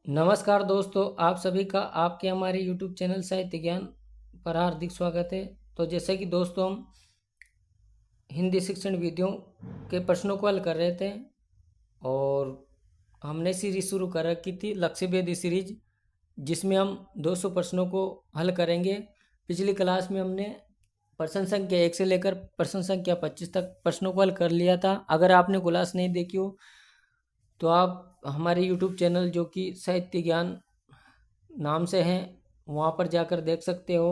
नमस्कार दोस्तों, आप सभी का आपके हमारे YouTube चैनल साहित्य ज्ञान पर हार्दिक स्वागत है। तो जैसे कि दोस्तों हम हिंदी शिक्षण विधियों के प्रश्नों को हल कर रहे थे और हमने सीरीज शुरू कर रखी थी लक्ष्य भेदी सीरीज, जिसमें हम 200 प्रश्नों को हल करेंगे। पिछली क्लास में हमने प्रश्न संख्या 1 से लेकर प्रश्न संख्या 25 तक प्रश्नों को हल कर लिया था। अगर आपने क्लास नहीं देखी हो तो आप हमारे YouTube चैनल जो कि साहित्य ज्ञान नाम से हैं वहाँ पर जाकर देख सकते हो।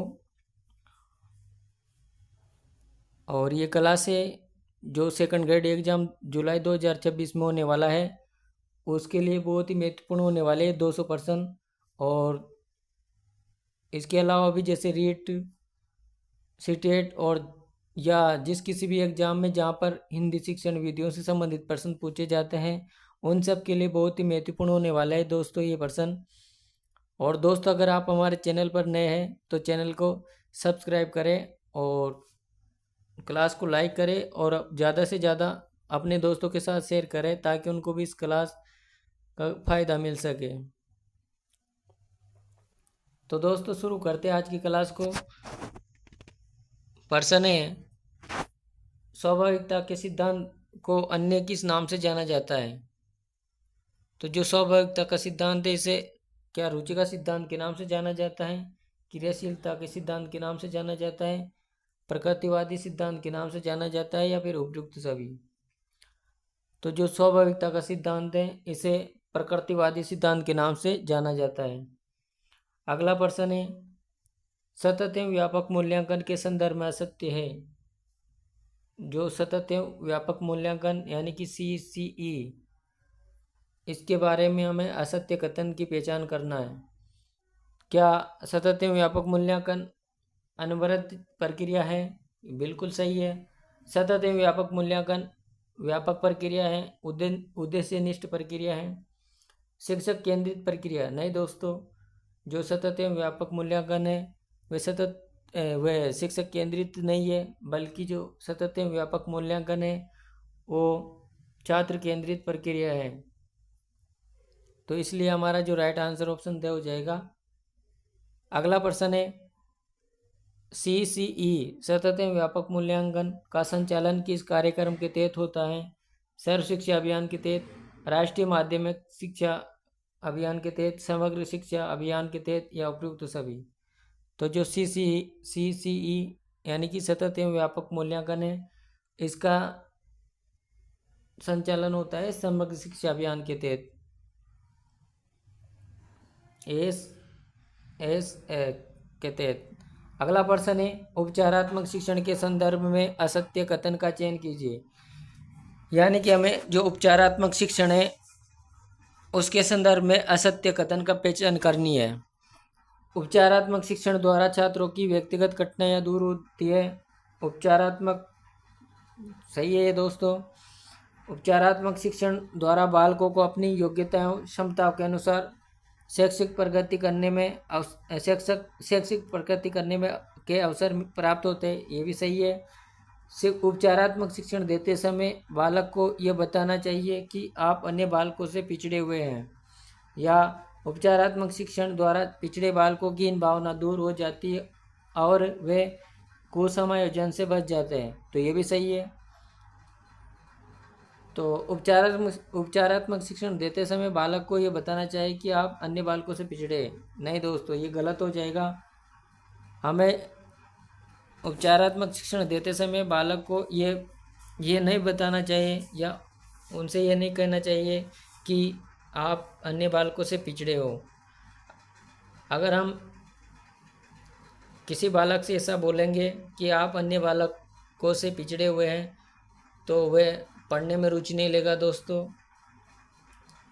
और ये क्लास है जो सेकंड ग्रेड एग्ज़ाम जुलाई 2026 में होने वाला है, उसके लिए बहुत ही महत्वपूर्ण होने वाले हैं 200 प्रश्न। और इसके अलावा भी जैसे रीट, सीटेट और या जिस किसी भी एग्ज़ाम में जहाँ पर हिंदी शिक्षण विधियों से संबंधित प्रश्न पूछे जाते हैं, उन सब के लिए बहुत ही महत्वपूर्ण होने वाला है दोस्तों ये प्रश्न। और दोस्तों, अगर आप हमारे चैनल पर नए हैं तो चैनल को सब्सक्राइब करें और क्लास को लाइक करें और ज़्यादा से ज़्यादा अपने दोस्तों के साथ शेयर करें ताकि उनको भी इस क्लास का फ़ायदा मिल सके। तो दोस्तों शुरू करते हैं आज की क्लास को। प्रश्न है, स्वाभाविकता के सिद्धांत को अन्य किस नाम से जाना जाता है? तो जो स्वाभाविकता का सिद्धांत है इसे क्या रुचि का सिद्धांत के नाम से जाना जाता है, क्रियाशीलता के सिद्धांत के नाम से जाना जाता है, प्रकृतिवादी सिद्धांत के नाम से जाना जाता है या फिर उपयुक्त सभी? तो जो स्वाभाविकता का सिद्धांत है इसे प्रकृतिवादी सिद्धांत के नाम से जाना जाता है। अगला प्रश्न है, सतत एवं व्यापक मूल्यांकन के संदर्भ में असत्य है। जो सतत एवं व्यापक मूल्यांकन यानी कि CCE, इसके बारे में हमें असत्य कथन की पहचान करना है। क्या सतत एवं व्यापक मूल्यांकन अनवरत प्रक्रिया है? बिल्कुल सही है। सतत एवं व्यापक मूल्यांकन व्यापक प्रक्रिया है, उद्देश्यनिष्ठ प्रक्रिया है। शिक्षक केंद्रित प्रक्रिया नहीं दोस्तों, जो सतत एवं व्यापक मूल्यांकन है वह शिक्षक केंद्रित नहीं है, बल्कि जो सतत एवं व्यापक मूल्यांकन है वो छात्र केंद्रित प्रक्रिया है। तो इसलिए हमारा जो राइट आंसर ऑप्शन दे हो जाएगा। अगला प्रश्न है, CCE सतत एवं व्यापक मूल्यांकन का संचालन किस कार्यक्रम के तहत होता है? सर्व शिक्षा अभियान के तहत, राष्ट्रीय माध्यमिक शिक्षा अभियान के तहत, समग्र शिक्षा अभियान के तहत या उपयुक्त सभी? तो जो CCE यानी कि सतत एवं व्यापक मूल्यांकन है, इसका संचालन होता है समग्र शिक्षा अभियान के तहत, एस के तहत। अगला प्रश्न है, उपचारात्मक शिक्षण के संदर्भ में असत्य कथन का चयन कीजिए। यानी कि हमें जो उपचारात्मक शिक्षण है उसके संदर्भ में असत्य कथन का पहचान करनी है। उपचारात्मक शिक्षण द्वारा छात्रों की व्यक्तिगत कठिनाइयाँ दूर होती है। उपचारात्मक सही है ये दोस्तों। उपचारात्मक शिक्षण द्वारा बालकों को अपनी योग्यताओं क्षमताओं के अनुसार शैक्षिक प्रगति करने में के अवसर प्राप्त होते हैं, ये भी सही है। सिर्फ उपचारात्मक शिक्षण देते समय बालक को यह बताना चाहिए कि आप अन्य बालकों से पिछड़े हुए हैं, या उपचारात्मक शिक्षण द्वारा पिछड़े बालकों की इन भावना दूर हो जाती है और वे कुसमायोजन से बच जाते हैं, तो ये भी सही है। तो उपचारात्मक शिक्षण देते समय बालक को ये बताना चाहिए कि आप अन्य बालकों से पिछड़े नहीं दोस्तों, ये गलत हो जाएगा। हमें उपचारात्मक शिक्षण देते समय बालक को ये नहीं बताना चाहिए या उनसे ये नहीं कहना चाहिए कि आप अन्य बालकों से पिछड़े हो। अगर हम किसी बालक से ऐसा बोलेंगे कि आप अन्य बालकों से पिछड़े हुए हैं तो वह पढ़ने में रुचि नहीं लेगा दोस्तों,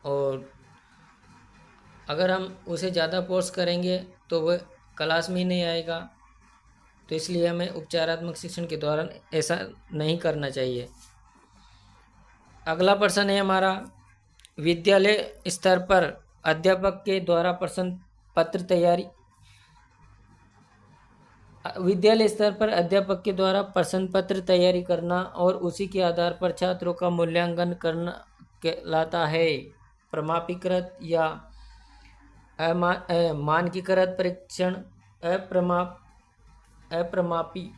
और अगर हम उसे ज़्यादा फोर्स करेंगे तो वह क्लास में ही नहीं आएगा। तो इसलिए हमें उपचारात्मक शिक्षण के दौरान ऐसा नहीं करना चाहिए। अगला प्रश्न है हमारा, विद्यालय स्तर पर अध्यापक के द्वारा प्रश्न पत्र तैयारी करना और उसी के आधार पर छात्रों का मूल्यांकन करना कहलाता है प्रमाणीकृत या मानकीकृत परीक्षण, अप्रमापी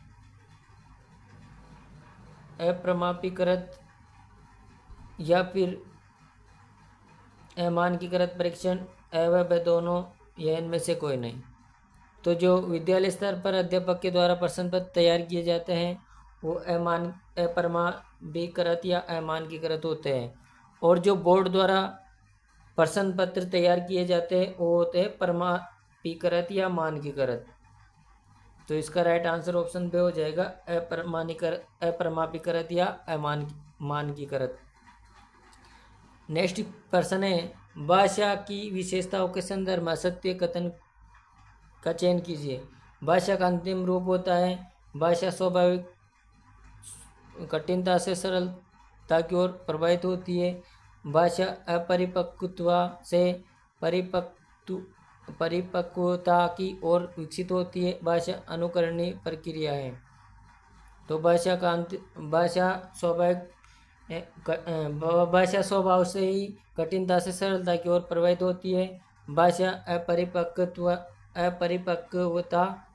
अप्रमापीकृत या फिर अमानकीकृत परीक्षण, व दोनों या इनमें से कोई नहीं। तो जो विद्यालय स्तर पर अध्यापक के द्वारा प्रश्न पत्र तैयार किए जाते हैं वो अप्रमापीकृत या अमानकीकृत होते हैं, और जो बोर्ड द्वारा प्रश्न पत्र तैयार किए जाते हैं वो होते हैं प्रमाणीकृत या मानकीकृत। तो इसका राइट आंसर ऑप्शन पे हो जाएगा अप्रमापीकृत या मानकीकृत। नेक्स्ट प्रश्न है, भाषा की विशेषताओं के संदर्भ में सत्य कथन का चयन कीजिए। भाषा का अंतिम रूप होता है, भाषा स्वाभाविक कठिनता से सरलता की ओर प्रभावित होती है, भाषा अपरिपक्वता से परिपक्वता की ओर विकसित होती है, भाषा अनुकरणीय प्रक्रिया है। तो भाषा स्वभाव से ही कठिनता से सरलता की ओर प्रभावित होती है, भाषा अपरिपक्वता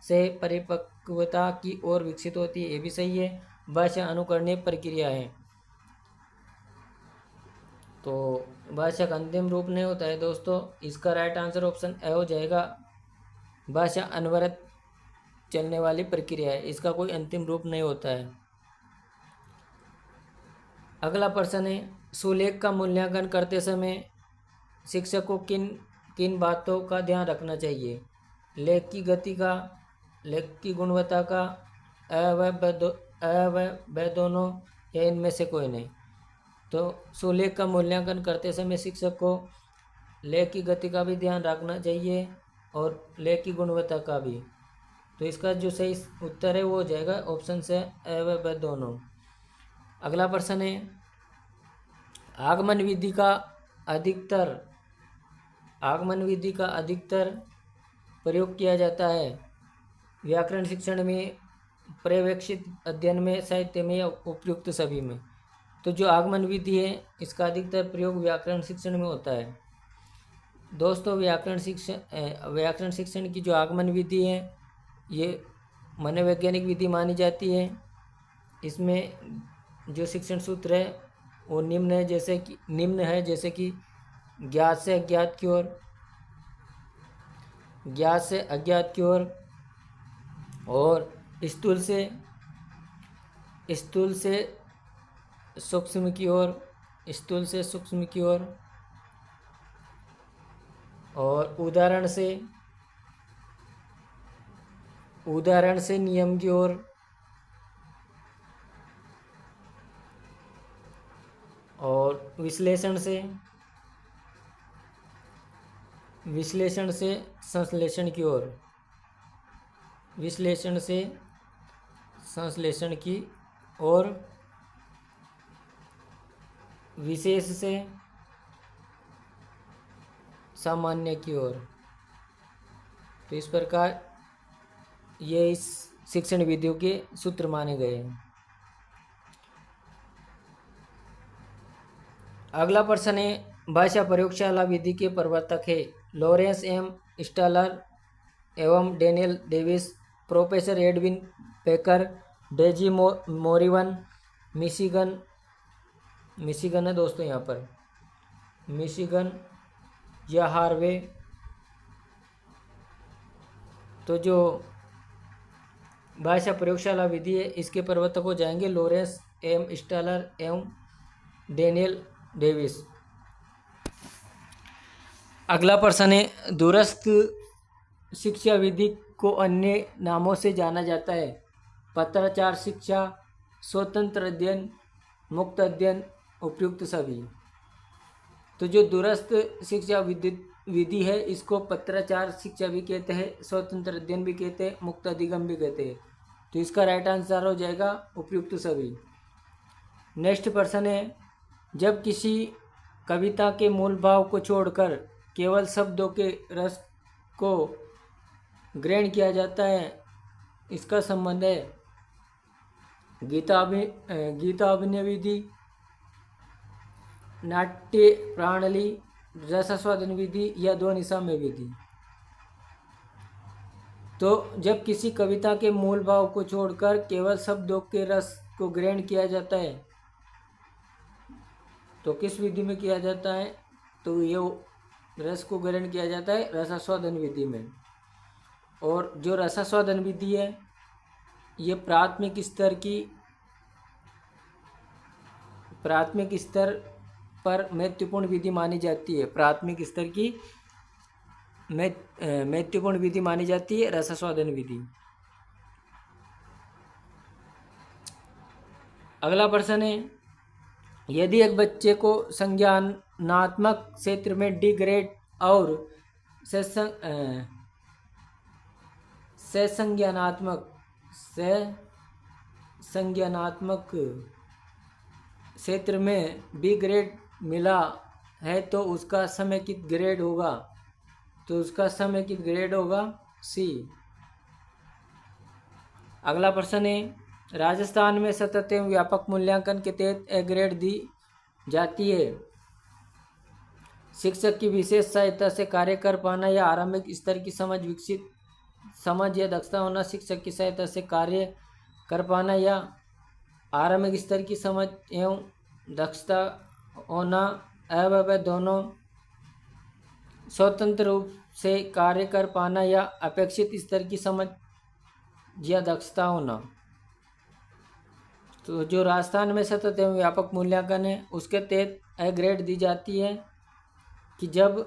से परिपक्वता की ओर विकसित होती है, ये भी सही है, भाषा अनुकरणीय प्रक्रिया है। तो भाषा का अंतिम रूप नहीं होता है दोस्तों, इसका राइट आंसर ऑप्शन ए हो जाएगा, भाषा अनवरत चलने वाली प्रक्रिया है, इसका कोई अंतिम रूप नहीं होता है। अगला प्रश्न है, सुलेख का मूल्यांकन करते समय शिक्षक को किन किन बातों का ध्यान रखना चाहिए? लेख की गति का, लेख की गुणवत्ता का, व दोनों या इनमें से कोई नहीं। तो सुलेख का मूल्यांकन करते समय शिक्षक को लेख की गति का भी ध्यान रखना चाहिए और लेख की गुणवत्ता का भी। तो इसका जो सही उत्तर है वो हो जाएगा ऑप्शन से व दोनों। अगला प्रश्न है, आगमन विधि का अधिकतर प्रयोग किया जाता है व्याकरण शिक्षण में, पर्यवेक्षित अध्ययन में, साहित्य में या उपयुक्त सभी में। तो जो आगमन विधि है इसका अधिकतर प्रयोग व्याकरण शिक्षण में होता है। दोस्तों व्याकरण शिक्षण की जो आगमन विधि है ये मनोवैज्ञानिक विधि मानी जाती है। इसमें जो शिक्षण सूत्र है वो निम्न है, जैसे कि ज्ञात से अज्ञात की ओर, ज्ञात से अज्ञात की ओर, और स्थूल से सूक्ष्म की ओर, और उदाहरण से नियम की ओर, और विश्लेषण से संश्लेषण की ओर, विशेष से सामान्य की ओर। तो इस प्रकार ये इस शिक्षण विधियों के सूत्र माने गए हैं। अगला प्रश्न है, भाषा प्रयोगशाला विधि के प्रवर्तक है लॉरेंस एम स्टालर एवं Daniel Davis, professor Edwin Pecker, Daisy Morivan, Michigan है दोस्तों यहाँ पर, मिशिगन या हार्वे। तो जो भाषा प्रयोगशाला विधि है इसके प्रवर्तक हो जाएंगे लॉरेंस एम स्टालर एवं डेनियल डेविस। अगला प्रश्न है, दूरस्थ शिक्षा विधि को अन्य नामों से जाना जाता है, पत्राचार शिक्षा, स्वतंत्र अध्ययन, मुक्त अध्ययन, उपयुक्त सभी। तो जो दूरस्थ शिक्षा विधि है इसको पत्राचार शिक्षा भी कहते हैं, स्वतंत्र अध्ययन भी कहते हैं, मुक्त अधिगम भी कहते हैं। तो इसका राइट आंसर हो जाएगा उपयुक्त सभी। नेक्स्ट प्रश्न है, जब किसी कविता के मूल भाव को छोड़कर केवल शब्दों के रस को ग्रहण किया जाता है, इसका संबंध है गीता अभिनय विधि, नाट्य प्रणाली, रसास्वादन विधि या ध्वनि साम्य विधि। तो जब किसी कविता के मूल भाव को छोड़कर केवल शब्दों के रस को ग्रहण किया जाता है, तो किस विधि में किया जाता है? तो ये रस को ग्रहण किया जाता है रसास्वादन विधि में। और जो रसास्वादन विधि है ये प्राथमिक स्तर पर महत्वपूर्ण विधि मानी जाती है। प्राथमिक स्तर की महत्वपूर्ण विधि मानी जाती है रसास्वादन विधि। अगला प्रश्न है, यदि एक बच्चे को संज्ञानात्मक क्षेत्र में डी ग्रेड और संज्ञानात्मक क्षेत्र में बी ग्रेड मिला है तो उसका समेकित ग्रेड होगा? तो उसका समेकित ग्रेड होगा सी। अगला प्रश्न है, राजस्थान में सतत एवं व्यापक मूल्यांकन के तहत ए ग्रेड दी जाती है। शिक्षक की विशेष सहायता से कार्य कर पाना या आरंभिक स्तर की समझ या दक्षता होना। शिक्षक की सहायता से कार्य कर पाना या आरंभिक स्तर की समझ एवं दक्षता होना। व दोनों स्वतंत्र रूप से कार्य कर पाना या अपेक्षित स्तर की समझ या दक्षता होना। तो जो राजस्थान में सतत एवं व्यापक मूल्यांकन है उसके तहत ए ग्रेड दी जाती है कि जब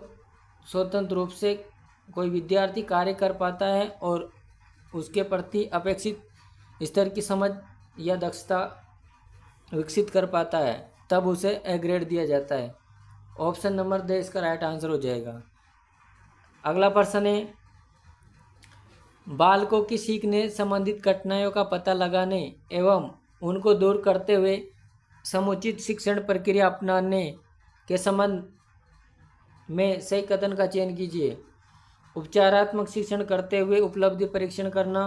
स्वतंत्र रूप से कोई विद्यार्थी कार्य कर पाता है और उसके प्रति अपेक्षित स्तर की समझ या दक्षता विकसित कर पाता है तब उसे ए ग्रेड दिया जाता है। ऑप्शन नंबर द इसका राइट आंसर हो जाएगा। अगला प्रश्न है, बालकों की सीखने संबंधित कठिनाइयों का पता लगाने एवं उनको दूर करते हुए समुचित शिक्षण प्रक्रिया अपनाने के संबंध में सही कथन का चयन कीजिए। उपचारात्मक शिक्षण करते हुए उपलब्धि परीक्षण करना,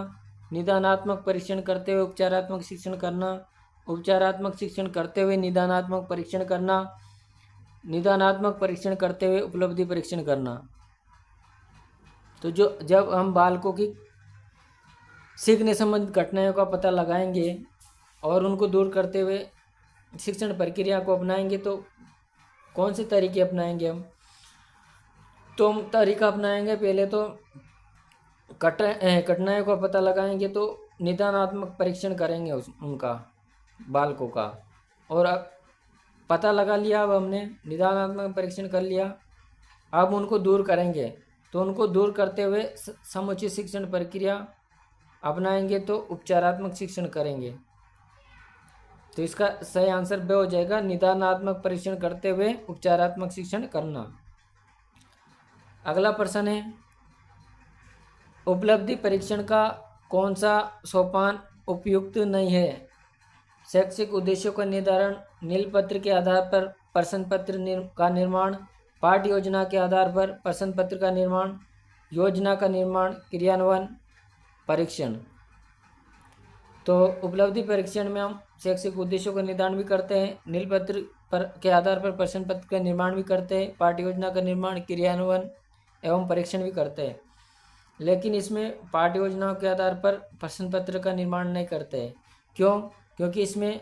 निदानात्मक परीक्षण करते हुए उपचारात्मक शिक्षण करना, उपचारात्मक शिक्षण करते हुए निदानात्मक परीक्षण करना, निदानात्मक परीक्षण करते हुए उपलब्धि परीक्षण करना। तो जब हम बालकों की सीखने संबंधित कठिनाइयों का पता लगाएंगे और उनको दूर करते हुए शिक्षण प्रक्रिया को अपनाएंगे तो कौन से तरीके अपनाएंगे हम? तो हम तरीका अपनाएंगे, पहले तो कठिनाइयों का पता लगाएंगे तो निदानात्मक परीक्षण करेंगे उनका बालकों का। और अब पता लगा लिया, अब हमने निदानात्मक परीक्षण कर लिया, अब उनको दूर करेंगे। तो उनको दूर करते हुए समुचित शिक्षण प्रक्रिया अपनाएंगे तो उपचारात्मक शिक्षण करेंगे। तो इसका सही आंसर ब हो जाएगा, निदानात्मक परीक्षण करते हुए उपचारात्मक शिक्षण करना। अगला प्रश्न है, उपलब्धि परीक्षण का कौन सा सोपान उपयुक्त नहीं है? शैक्षिक उद्देश्यों का निर्धारण, नीलपत्र के आधार पर प्रश्न पत्र का निर्माण, पाठ योजना के आधार पर प्रश्न पत्र का निर्माण, योजना का निर्माण, क्रियान्वयन, परीक्षण। तो उपलब्धि परीक्षण में हम शैक्षिक उद्देश्यों का निर्धारण भी करते हैं, नीलपत्र के आधार पर प्रश्न पत्र का निर्माण भी करते हैं, पाठ योजना का निर्माण, क्रियान्वयन एवं परीक्षण भी करते हैं। लेकिन इसमें पाठ योजनाओं के आधार पर प्रश्न पत्र का निर्माण नहीं करते हैं। क्यों? क्योंकि इसमें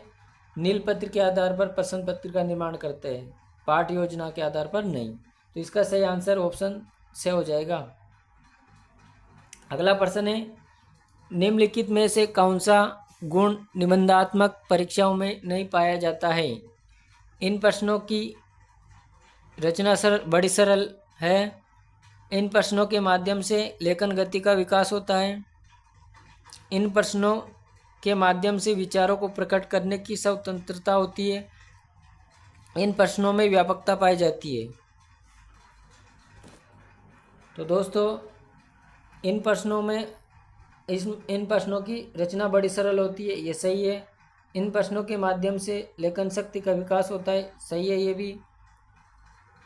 नीलपत्र के आधार पर प्रश्न पत्र का निर्माण करते हैं, पाठ योजना के आधार पर नहीं। तो इसका सही आंसर ऑप्शन से हो जाएगा। अगला प्रश्न है, निम्नलिखित में से कौन सा गुण निबंधात्मक परीक्षाओं में नहीं पाया जाता है? इन प्रश्नों की रचना बड़ी सरल है, इन प्रश्नों के माध्यम से लेखन गति का विकास होता है, इन प्रश्नों के माध्यम से विचारों को प्रकट करने की स्वतंत्रता होती है, इन प्रश्नों में व्यापकता पाई जाती है। तो दोस्तों इन प्रश्नों की रचना बड़ी सरल होती है, ये सही है। इन प्रश्नों के माध्यम से लेखन शक्ति का विकास होता है, सही है ये भी।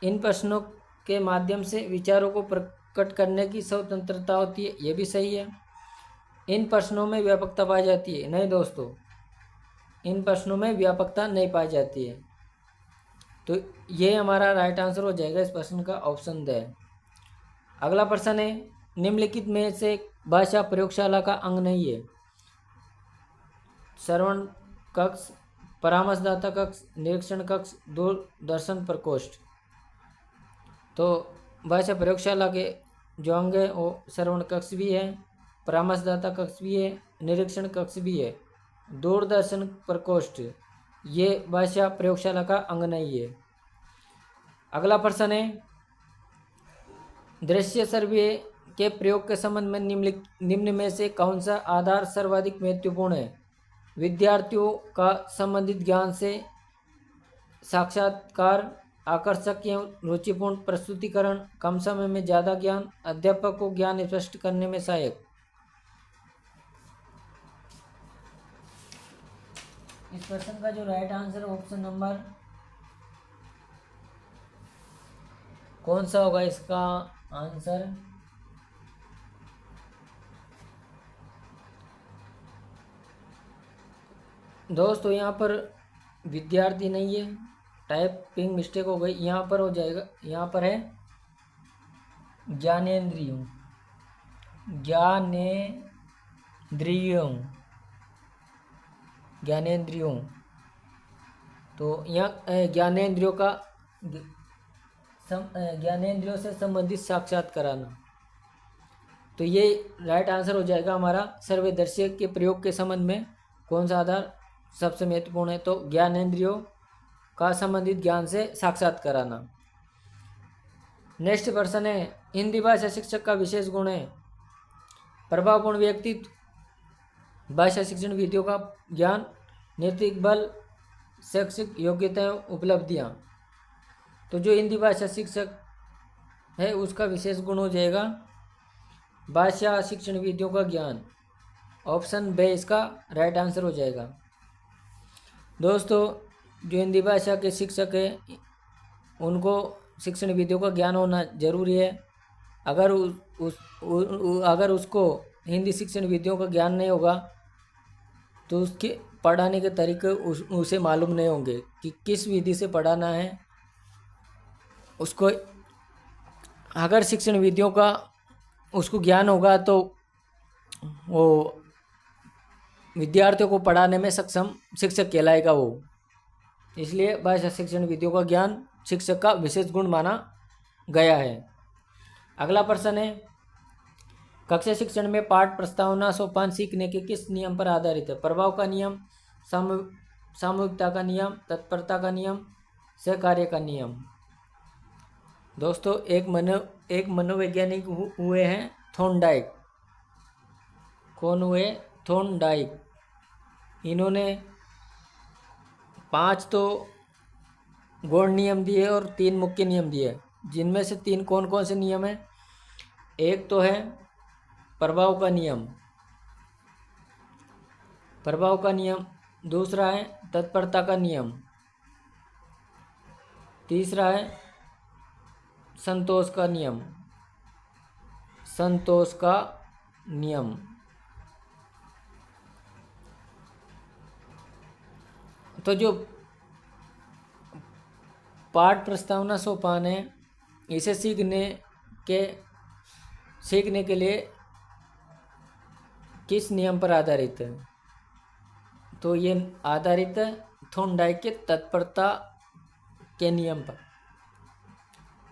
इन प्रश्नों के माध्यम से विचारों को प्रकट करने की स्वतंत्रता होती है, ये भी सही है। इन प्रश्नों में व्यापकता पाई जाती है, नहीं दोस्तों, इन प्रश्नों में व्यापकता नहीं पाई जाती है। तो ये हमारा राइट आंसर हो जाएगा इस प्रश्न का, ऑप्शन द। अगला प्रश्न है, निम्नलिखित में से भाषा प्रयोगशाला का अंग नहीं है? श्रवण कक्ष, परामर्शदाता कक्ष, निरीक्षण कक्ष, दूरदर्शन प्रकोष्ठ। तो भाषा प्रयोगशाला के जो अंग है वो श्रवण कक्ष भी है, परामर्शदाता कक्ष भी है, निरीक्षण कक्ष भी है। दूरदर्शन प्रकोष्ठ ये भाषा प्रयोगशाला का अंग नहीं है। अगला प्रश्न है, दृश्य सर्वे के प्रयोग के संबंध में निम्न में से कौन सा आधार सर्वाधिक महत्वपूर्ण है? विद्यार्थियों का संबंधित ज्ञान से साक्षात्कार, आकर्षक एवं रुचिपूर्ण प्रस्तुतिकरण, कम समय में ज़्यादा ज्ञान, अध्यापक को ज्ञान स्पष्ट करने में सहायक। इस प्रश्न का जो राइट आंसर ऑप्शन नंबर कौन सा होगा? इसका आंसर दोस्तों यहाँ पर विद्यार्थी नहीं है, टाइपिंग मिस्टेक हो गई। यहाँ पर हो जाएगा, यहाँ पर है ज्ञानेंद्रियों, ज्ञानेंद्रियों, ज्ञानेंद्रियों। तो यहाँ ज्ञानेंद्रियों का ज्ञानेंद्रियों से संबंधित साक्षात कराना। तो ये राइट आंसर हो जाएगा हमारा। सर्वदर्शी के प्रयोग के संबंध में कौन सा आधार सबसे महत्वपूर्ण है? तो ज्ञानेंद्रियों का संबंधित ज्ञान से साक्षात कराना। नेक्स्ट प्रश्न है, हिंदी भाषा शिक्षक का विशेष गुण है? प्रभावपूर्ण व्यक्तित्व, भाषा शिक्षण विधियों का ज्ञान, नैतिक बल, शैक्षिक योग्यताएं, उपलब्धियां। तो जो हिंदी भाषा शिक्षक है उसका विशेष गुण हो जाएगा भाषा शिक्षण विधियों का ज्ञान। ऑप्शन बी इसका राइट आंसर हो जाएगा। दोस्तों जो हिंदी भाषा के शिक्षक हैं उनको शिक्षण विधियों का ज्ञान होना जरूरी है। अगर उसको हिंदी शिक्षण विधियों का ज्ञान नहीं होगा तो उसके पढ़ाने के तरीके उसे मालूम नहीं होंगे कि किस विधि से पढ़ाना है उसको। अगर शिक्षण विधियों का उसको ज्ञान होगा तो वो विद्यार्थियों को पढ़ाने में सक्षम शिक्षक कहलाएगा वो। इसलिए भाषा शिक्षण विधियों का ज्ञान शिक्षक का विशेष गुण माना गया है। अगला प्रश्न है, कक्षा शिक्षण में पाठ प्रस्तावना सोपान सीखने के किस नियम पर आधारित है? प्रभाव का नियम, सामूहिकता का नियम, तत्परता का नियम, सहकार्य का नियम। दोस्तों एक मनोवैज्ञानिक हुए हैं थॉर्नडाइक। कौन हुए? थॉर्नडाइक। इन्होंने 5 तो गौण नियम दिए और 3 मुख्य नियम दिए, जिनमें से 3 कौन कौन से नियम हैं? एक तो है प्रभाव का नियम, प्रभाव का नियम। दूसरा है तत्परता का नियम। तीसरा है संतोष का नियम, संतोष का नियम। तो जो पाठ प्रस्तावना सोपान है इसे सीखने के लिए किस नियम पर आधारित है? तो ये आधारित है थॉर्नडाइक के तत्परता के नियम पर।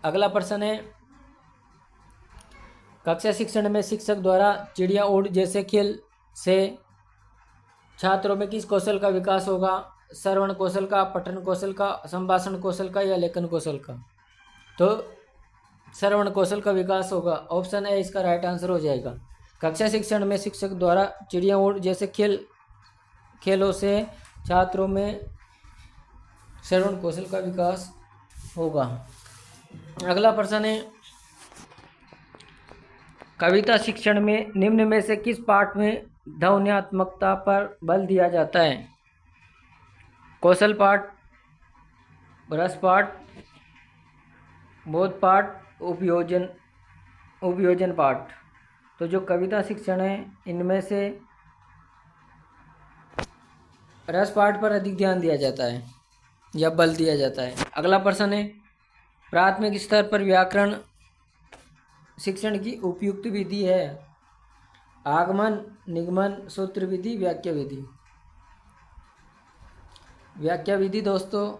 अगला प्रश्न है, कक्षा शिक्षण में शिक्षक द्वारा चिड़िया उड़ जैसे खेल से छात्रों में किस कौशल का विकास होगा? श्रवण कौशल का, पठन कौशल का, संभाषण कौशल का या लेखन कौशल का? तो श्रवण कौशल का विकास होगा। ऑप्शन ए इसका राइट आंसर हो जाएगा। कक्षा शिक्षण में शिक्षक द्वारा चिड़िया उड़ जैसे खेलों से छात्रों में श्रवण कौशल का विकास होगा। अगला प्रश्न है, कविता शिक्षण में निम्न में से किस पाठ में ध्वन्यात्मकता पर बल दिया जाता है? कौशल पाठ, रस पाठ, बोध पाठ, उपयोजन पाठ। तो जो कविता शिक्षण है इनमें से रस पाठ पर अधिक ध्यान दिया जाता है या बल दिया जाता है। अगला प्रश्न है, प्राथमिक स्तर पर व्याकरण शिक्षण की उपयुक्त विधि है? आगमन, निगमन, सूत्र विधि, व्याख्या विधि। व्याख्या विधि दोस्तों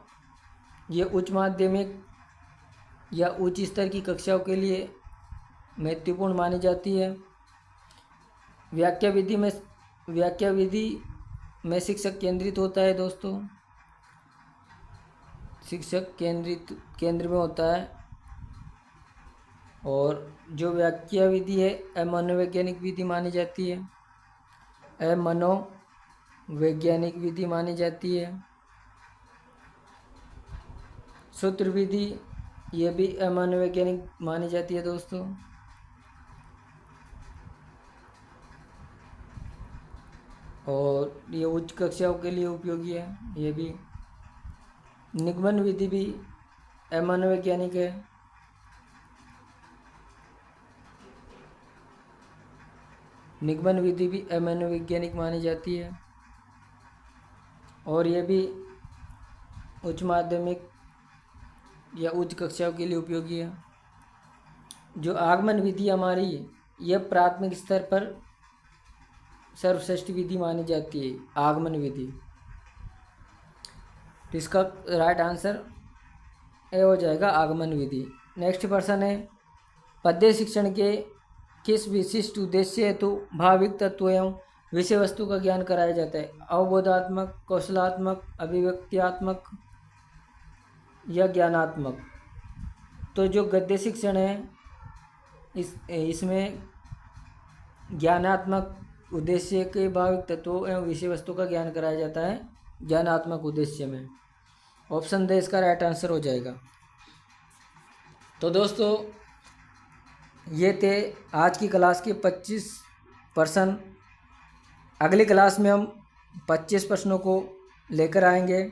ये उच्च माध्यमिक या उच्च स्तर की कक्षाओं के लिए महत्वपूर्ण मानी जाती है। व्याख्या विधि में शिक्षक केंद्रित होता है दोस्तों, शिक्षक केंद्र में होता है। और जो व्याख्या विधि है अमनोवैज्ञानिक विधि मानी जाती है, अमनोवैज्ञानिक विधि मानी जाती है। सूत्र विधि ये भी अमनोवैज्ञानिक मानी जाती है दोस्तों। और ये उच्च कक्षाओं के लिए उपयोगी है। ये भी निगमन विधि भी अमनोवैज्ञानिक है। निगमन विधि भी अमनोवैज्ञानिक मानी जाती है। और ये भी उच्च माध्यमिक या उच्च कक्षाओं के लिए उपयोगी है। जो आगमन विधि हमारी यह प्राथमिक स्तर पर सर्वश्रेष्ठ विधि मानी जाती है, आगमन विधि। तो इसका राइट आंसर ए हो जाएगा, आगमन विधि। नेक्स्ट प्रश्न है, पद्य शिक्षण के किस विशिष्ट उद्देश्य हेतु भाविक तत्व एवं विषय वस्तु का ज्ञान कराया जाता है? अवबोधात्मक, कौशलात्मक, अभिव्यक्त्यात्मक या ज्ञानात्मक? तो जो गद्य शिक्षण है इसमें ज्ञानात्मक उद्देश्य के भाविक तत्वों एवं विषय वस्तु का ज्ञान कराया जाता है, ज्ञानात्मक उद्देश्य में। ऑप्शन दे इसका राइट आंसर हो जाएगा। तो दोस्तों ये थे आज की क्लास के 25 प्रश्न। अगली क्लास में हम 25 प्रश्नों को लेकर आएंगे।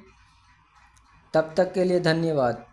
तब तक के लिए धन्यवाद।